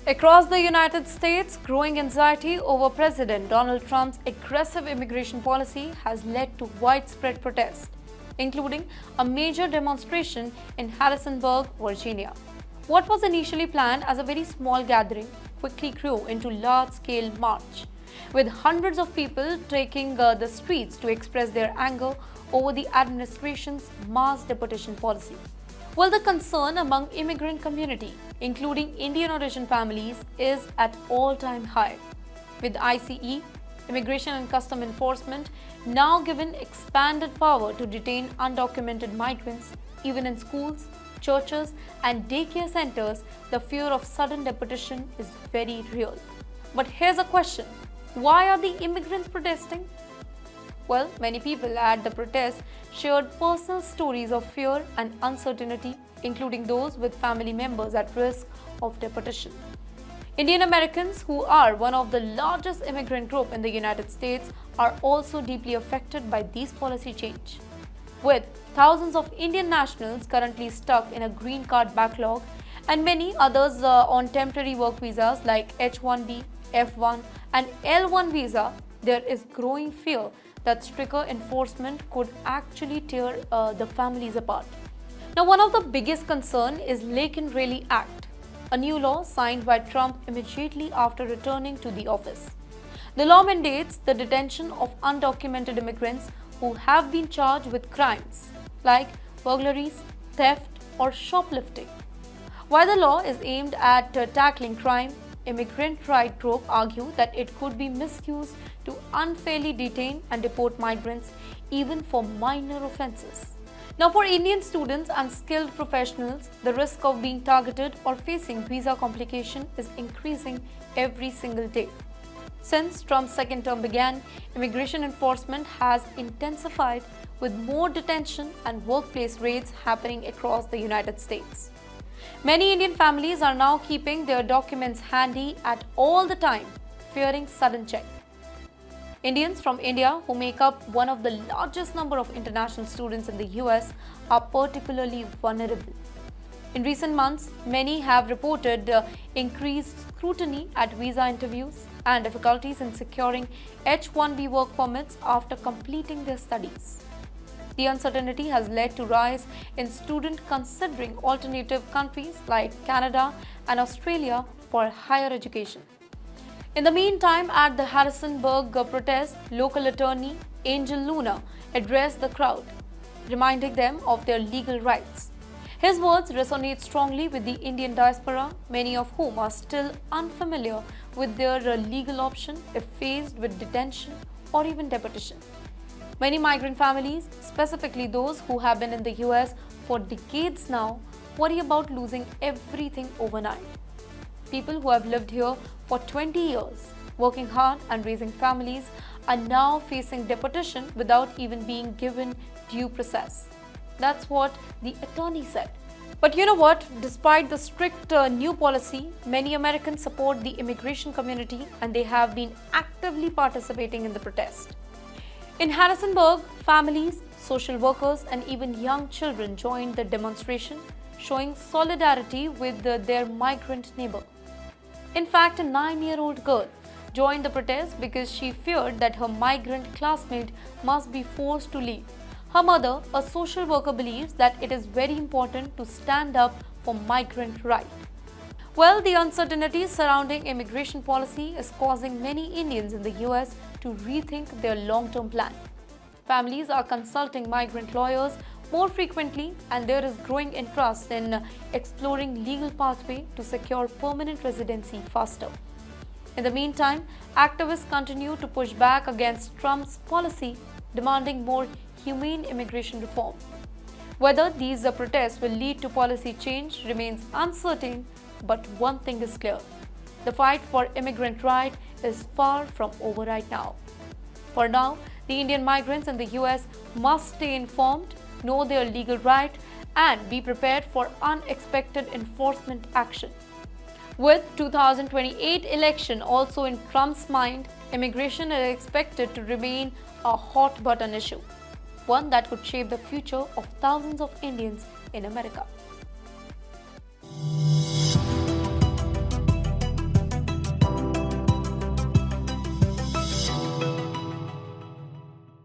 Across the United States, growing anxiety over President Donald Trump's aggressive immigration policy has led to widespread protest, including a major demonstration in Harrisonburg, Virginia. What was initially planned as a very small gathering quickly grew into a large-scale march, with hundreds of people taking the streets to express their anger over the administration's mass deportation policy. Well, the concern among immigrant community, including Indian origin families, is at all-time high, with ICE, Immigration and Custom Enforcement, now given expanded power to detain undocumented migrants, even in schools, churches, and daycare centers. The fear of sudden deportation is very real. But here's a question: why are the immigrants protesting? Well, many people at the protest shared personal stories of fear and uncertainty, including those with family members at risk of deportation. Indian Americans, who are one of the largest immigrant groups in the United States, are also deeply affected by this policy change. With thousands of Indian nationals currently stuck in a green card backlog and many others on temporary work visas like H-1B, F-1 and L-1 visa, there is growing fear that stricter enforcement could actually tear the families apart. Now, one of the biggest concerns is Lake and Raleigh Act, a new law signed by Trump immediately after returning to the office. The law mandates the detention of undocumented immigrants who have been charged with crimes like burglaries, theft, or shoplifting. While the law is aimed at tackling crime, immigrant rights groups argue that it could be misused to unfairly detain and deport migrants, even for minor offences. Now, for Indian students and skilled professionals, the risk of being targeted or facing visa complication is increasing every single day. Since Trump's second term began, immigration enforcement has intensified, with more detention and workplace raids happening across the United States. Many Indian families are now keeping their documents handy at all the time, fearing sudden check. Indians from India, who make up one of the largest number of international students in the US, are particularly vulnerable. In recent months, many have reported increased scrutiny at visa interviews and difficulties in securing H-1B work permits after completing their studies. The uncertainty has led to rise in students considering alternative countries like Canada and Australia for higher education. In the meantime, at the Harrisonburg protest, local attorney Angel Luna addressed the crowd, reminding them of their legal rights. His words resonate strongly with the Indian diaspora, many of whom are still unfamiliar with their legal option if faced with detention or even deportation. Many migrant families, specifically those who have been in the US for decades now, worry about losing everything overnight. People who have lived here for 20 years, working hard and raising families, are now facing deportation without even being given due process. That's what the attorney said. But you know what? Despite the strict new policy, many Americans support the immigration community and they have been actively participating in the protest. In Harrisonburg, families, social workers, and even young children joined the demonstration, showing solidarity with their migrant neighbor. In fact, a 9-year-old girl joined the protest because she feared that her migrant classmate must be forced to leave. Her mother, a social worker, believes that it is very important to stand up for migrant rights. Well, the uncertainty surrounding immigration policy is causing many Indians in the US to rethink their long-term plan. Families are consulting migrant lawyers more frequently, and there is growing interest in exploring legal pathways to secure permanent residency faster. In the meantime, activists continue to push back against Trump's policy, demanding more humane immigration reform. Whether these protests will lead to policy change remains uncertain, but one thing is clear: the fight for immigrant rights is far from over right now. For now, the Indian migrants in the US must stay informed, know their legal rights, and be prepared for unexpected enforcement action. With 2028 election also in Trump's mind, immigration is expected to remain a hot button issue, one that could shape the future of thousands of Indians in America.